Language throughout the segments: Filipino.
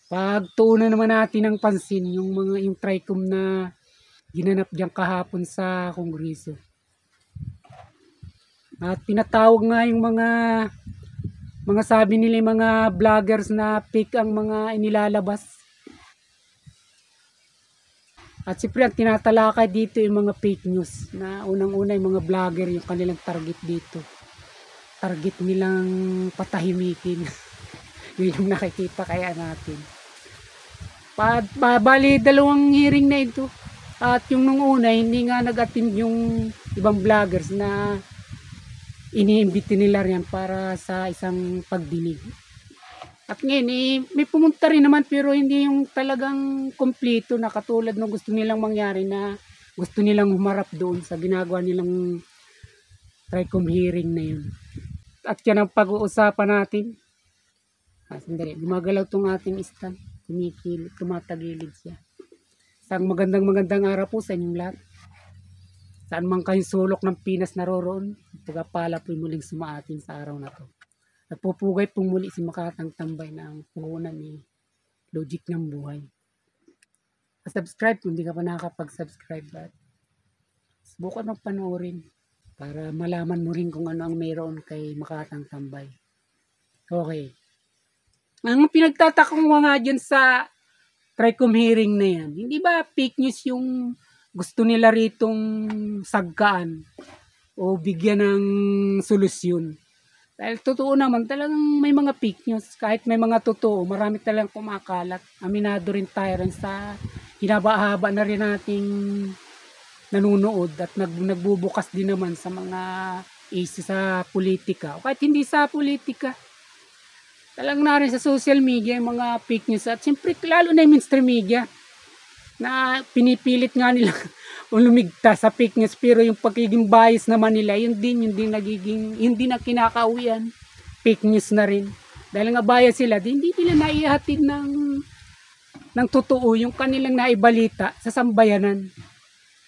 Pagtuunan naman natin ng pansin yung TRICOM na ginanap diyan kahapon sa Kongreso. At tinatawag nga yung mga sabi nila yung mga vloggers na fake ang mga inilalabas. At siyempre ang tinatalakay dito yung mga fake news na unang-una yung mga vlogger yung kanilang target dito. Target nilang patahimikin. Yun yung nakikita kaya natin. Bali, dalawang hearing na ito. At yung nung una, hindi nga nag-attend yung ibang vloggers na iniimbite nila riyan para sa isang pagdinig. At ngayon, may pumunta rin naman pero hindi yung talagang kompleto na katulad ng gusto nilang mangyari na gusto nilang humarap doon sa ginagawa nilang TRICOM hearing na yun. At yan ang pag-uusapan natin. Sandali, gumagalaw tong ating stand. Tumatagilid siya. Isang magandang araw po sa inyong lahat. Saan man kayong sulok ng Pinas naroroon, pagpapala po muling sumaatin sa araw na to. Nagpupugay pong muli si Makatang Tambay ng puhunan ni Logic ng Buhay. Subscribe kung hindi ka pa nakakapag-subscribe. Subukan mo panoorin para malaman mo rin kung ano ang mayroon kay Makatang Tambay. Okay. Ang pinagtatakong nga dyan sa TRICOM hearing na yan, hindi ba fake news yung gusto nila ritong sagkaan o bigyan ng solusyon? Dahil totoo naman, talagang may mga fake news. Kahit may mga totoo, marami talagang kumakalat. Aminado rin tayo rin sa hinaba-haba na rin nating nanunood at nagbubukas din naman sa mga issue sa politika. O kahit hindi sa politika, talagang na rin sa social media yung mga fake news. At siyempre, lalo na yung mainstream media na pinipilit nga nila lumigtas sa fake news, pero yung pagiging bias naman nila, yun din na kinakauwian, fake news na rin. Dahil nga bias sila, hindi nila naihatid ng totoo yung kanilang naibalita sa sambayanan.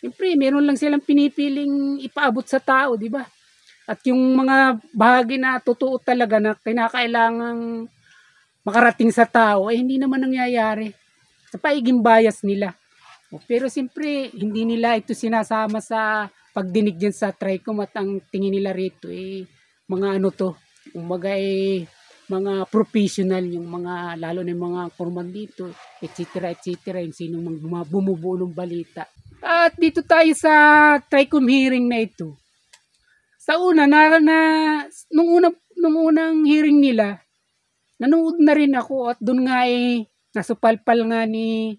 Siyempre, meron lang silang pinipiling ipaabot sa tao, di ba? At yung mga bahagi na totoo talaga na kinakailangang makarating sa tao, ay hindi naman nangyayari sa paiging bias nila. Pero siyempre, hindi nila ito sinasama sa pagdinig dyan sa TRICOM at ang tingin nila rito mga ano to, mga professional, yung mga, lalo na yung mga forman dito, etc. yung sinong bumubuo ng balita. At dito tayo sa TRICOM hearing na ito. Sa una, nung unang hearing nila, nanood na rin ako at doon nga nasupalpal nga ni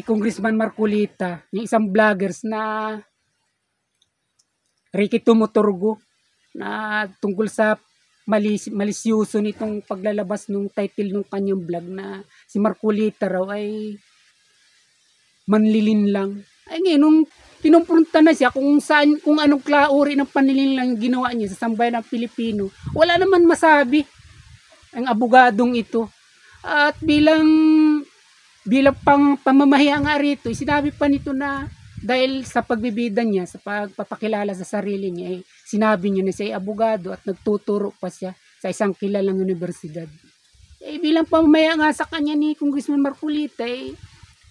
Congressman Marcolita, yung isang vloggers na Ricky Tumuturgo na tungkol sa malisyoso nitong paglalabas ng title ng kanyang vlog na si Marcolita raw ay manlilin lang. Ay ngayon, nung pinupunta na siya kung anong uri ng panlilin lang ginawa niya sa sambayan ng Pilipino, wala naman masabi ang abogadong ito. At bilang pamamahiya nga rito, sinabi pa nito na dahil sa pagbibida niya, sa pagpapakilala sa sarili niya, sinabi niya na siya ay abogado at nagtuturo pa siya sa isang kilalang universidad. Bilang pamamahiya nga sa kanya ni Congressman Marcolita,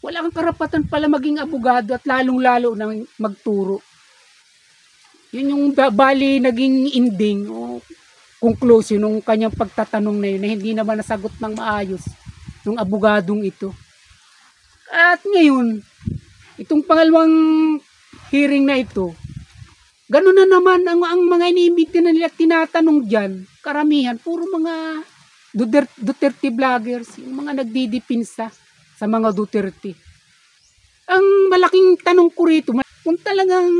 wala kang karapatan pala maging abogado at lalong-lalo nang magturo. Yun yung bali naging ending o conclusion ng kanyang pagtatanong na yun na hindi naman nasagot ng maayos ng abogadong ito. At ngayon, itong pangalawang hearing na ito, gano'n na naman ang mga iniimbita na nila tinatanong dyan, karamihan, puro mga Duterte vloggers, yung mga nagdidipinsa sa mga Duterte. Ang malaking tanong ko rito, kung talagang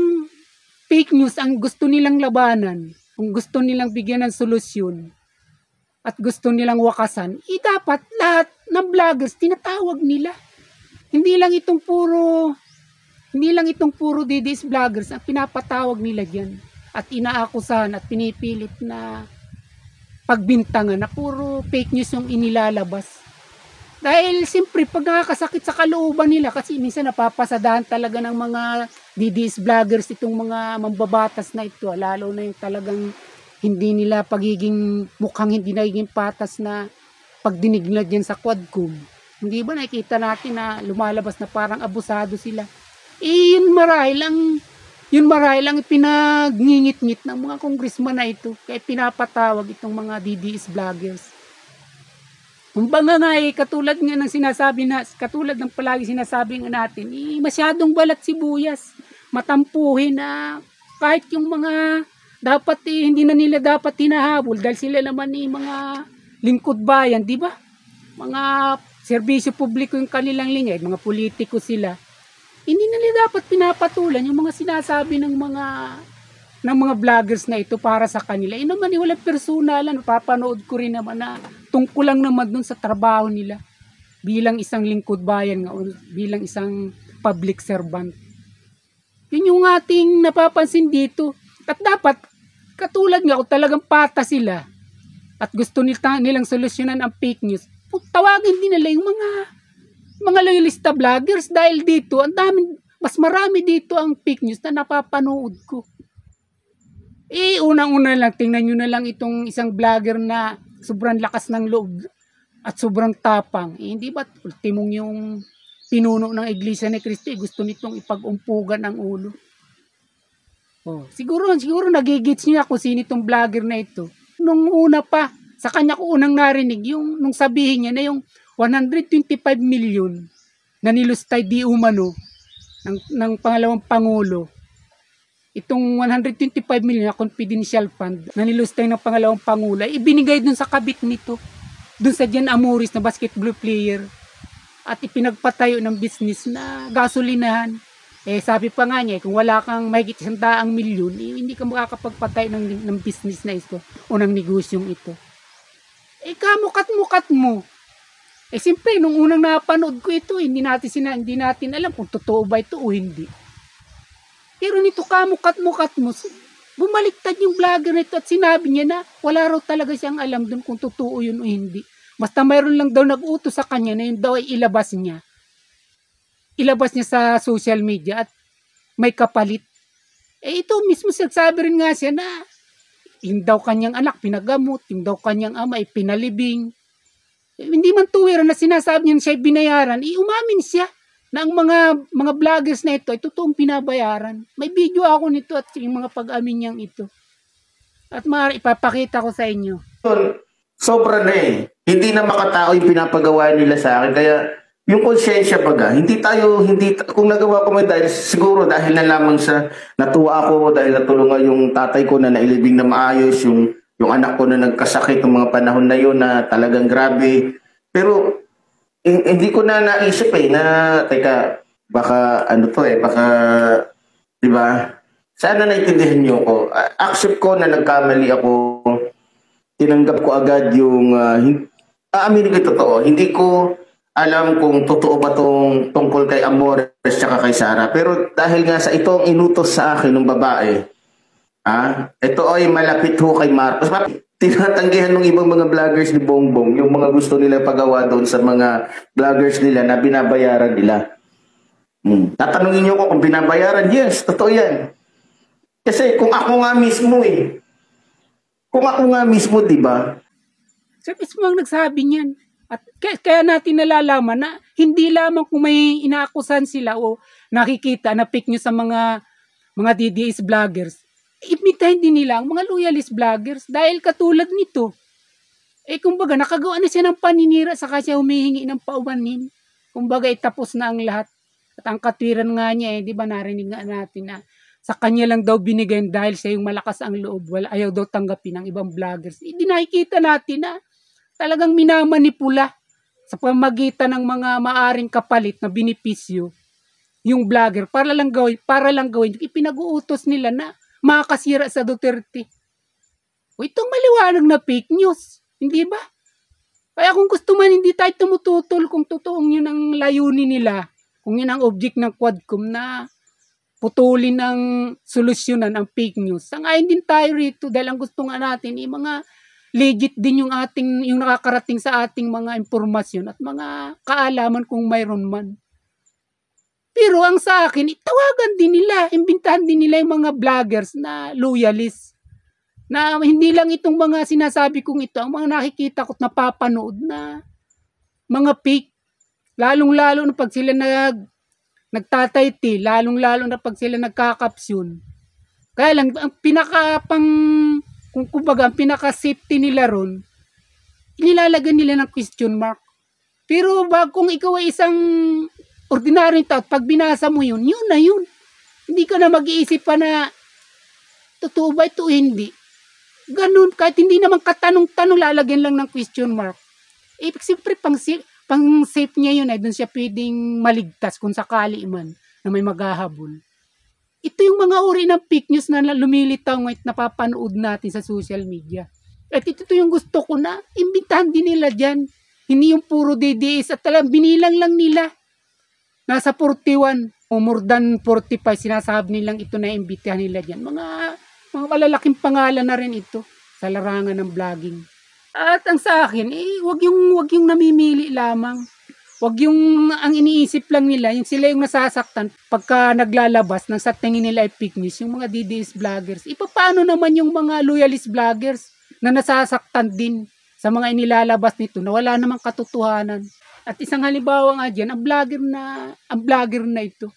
fake news ang gusto nilang labanan, kung gusto nilang bigyan ng solusyon, at gusto nilang wakasan, dapat lahat ng vloggers tinatawag nila. Hindi lang itong puro DDS vloggers ang pinapatawag nila diyan at inaakusahan at pinipilit na pagbintangan na puro fake news yung inilalabas. Dahil siyempre pag nakakasakit sa kalooban nila kasi minsan napapasadahan talaga ng mga DDS vloggers itong mga mambabatas na ito, lalo na yung talagang hindi nila mukhang hindi nagiging patas na pagdinig nila dyan sa Quadcom. Hindi ba nakikita natin na lumalabas na parang abusado sila? Yun marahil ang pinagngingit-ngit ng mga congressman na ito. Kaya pinapatawag itong mga DDS vloggers. Kumbaga nga katulad nga ng sinasabi na, katulad ng palagi sinasabi nga natin, masyadong balat sibuyas. Matampuhin na kahit yung mga dapat hindi na nila dapat hinahabol dahil sila naman mga lingkod bayan, di ba? Mga serbisyo publiko yung kanilang lingay, mga politiko sila. Hindi na nila dapat pinapatulan yung mga sinasabi ng mga vloggers na ito para sa kanila. Naman walang personalan, papanood ko rin naman na tungkol lang naman dun sa trabaho nila bilang isang lingkod bayan nga, o bilang isang public servant. Yun yung ating napapansin dito. At dapat, katulad nga, kung talagang pata sila at gusto nilang solusyonan ang fake news, tawagin din nila yung mga loyalista vloggers dahil dito, mas marami dito ang fake news na napapanood ko. Unang-una lang, tingnan nyo na lang itong isang vlogger na sobrang lakas ng loob at sobrang tapang. Hindi ba ultimong yung pinuno ng Iglesia ni Cristo, gusto nitong ipag-umpugan ang ulo? Siguro nagigits niya kung sino itong vlogger na ito. Nung una pa, sa kanya ko unang narinig, nung sabihin niya na yung 125 million na nilustay di umano ng pangalawang Pangulo. Itong 125 million na confidential fund na nilustay ng pangalawang Pangulo, ibinigay dun sa kabit nito, dun sa Jan Amoris na basketball player, at ipinagpatayo ng business na gasolinahan. Sabi pa nga niya, kung wala kang mahigit 100 milyon, hindi ka makakapagpatayo ng business na ito o ng negosyong ito. Kamukat-mukat mo. Siyempre, nung unang napanood ko ito, hindi natin alam kung totoo ba ito o hindi. Pero nito kamukat-mukat mo, bumaliktad yung vlogger nito at sinabi niya na wala raw talaga siyang alam dun kung totoo yun o hindi. Basta mayroon lang daw nag-utos sa kanya na yun daw ay ilabas niya. Ilabas niya sa social media at may kapalit. Ito mismo sabi rin nga siya na yung daw kanyang anak pinagamot, yung daw kanyang ama ay pinalibing. Hindi man tuwira na sinasabi niya siya binayaran, umamin siya na ang mga vloggers na ito ay totoong pinabayaran. May video ako nito at yung mga pag-amin niyang ito. At ipapakita ko sa inyo. Sobra na Hindi na makatao yung pinapagawa nila sa akin. Kaya yung konsyensya baga, kung nagawa ko may dahil, siguro dahil na lamang sa natuwa ako, dahil natulungan yung tatay ko na nailibing na maayos, yung anak ko na nagkasakit ng mga panahon na yun na talagang grabe. Pero hindi ko na naisip na teka, baka baka, di ba? Sana naintindihan niyo ko. Accept ko na nagkamali ako. Tinanggap ko agad yung, aaminin ko totoo. Hindi ko alam kung totoo ba tungkol kay Amores at kay Sara. Pero dahil nga sa itong inutos sa akin ng babae, ito ay malapit ho kay Marcos. Tinatanggihan ng ibang mga vloggers ni Bongbong yung mga gusto nila pagawa doon sa mga vloggers nila na binabayaran nila. Tatanungin niyo ko kung binabayaran, yes, totoo yan. Kasi kung ako nga mismo, di ba? Siya mismo ang nagsabi niyan. At kaya natin nalalaman na hindi lamang kung may inaakusan sila o nakikita na fake news sa mga DDS vloggers, imitahin din nila ang mga loyalist vloggers dahil katulad nito. Kumbaga nakagawa na siya ng paninira saka siya humihingi ng paumanin. Kumbaga tapos na ang lahat. At ang katwiran nga niya di ba narinig nga natin na sa kanya lang daw binigay dahil siya yung malakas ang loob. Ayaw daw tanggapin ng ibang vloggers. Hindi nakikita natin na talagang minamanipula sa pamagitan ng mga maaring kapalit na binipisyo yung vlogger para lang gawin yung ipinag-uutos nila na makakasira sa Duterte. Itong maliwanag na fake news, hindi ba? Kaya kung gusto man hindi tayo tumututol kung totoong yun ang layunin nila, kung yun ang object ng Quadcom na putulin ng solusyonan ang fake news. Sangayon din tayo rito dahil ang gusto nga natin mga legit din yung nakakarating sa ating mga impormasyon at mga kaalaman kung mayroon man. Pero ang sa akin, tawagan din nila, imbitahan din nila yung mga vloggers na loyalist Na hindi lang itong mga sinasabi kong ito, ang mga nakikita ko't napapanood na mga fake, lalong-lalo na pag sila nagtatitle, lalong-lalo na pag sila nagkakapsyon. Kaya lang, ang kung kumbaga, ang pinaka-safety nila ron, nilalagyan nila ng question mark. Pero kung ikaw ay isang ordinaryong tao, pag binasa mo yun, yun na yun. Hindi ka na mag-iisip pa na, totoo ba ito o hindi? Ganun, kahit hindi naman katanong-tanong, lalagyan lang ng question mark. Siyempre, pang safe niya yun, doon siya pwedeng maligtas kung sakali man na may maghahabol. Ito yung mga uri ng fake news na lumilitaw ngayon napapanood natin sa social media. At ito yung gusto ko na imbitahan din nila dyan. Hindi yung puro DDS at talagang binilang lang nila. Nasa 41 o more than 45 sinasabi nilang ito na imbitahan nila dyan. Mga malalaking pangalan na rin ito sa larangan ng vlogging. At ang sa akin, wag yung namimili lamang. Wag yung ang iniisip lang nila, yung sila yung nasasaktan pagka naglalabas ng sa tingin nila ay fake news, yung mga DDS vloggers. Paano naman yung mga loyalist vloggers na nasasaktan din sa mga inilalabas nito na wala namang katotohanan. At isang halimbawa nga dyan, ang vlogger na ito.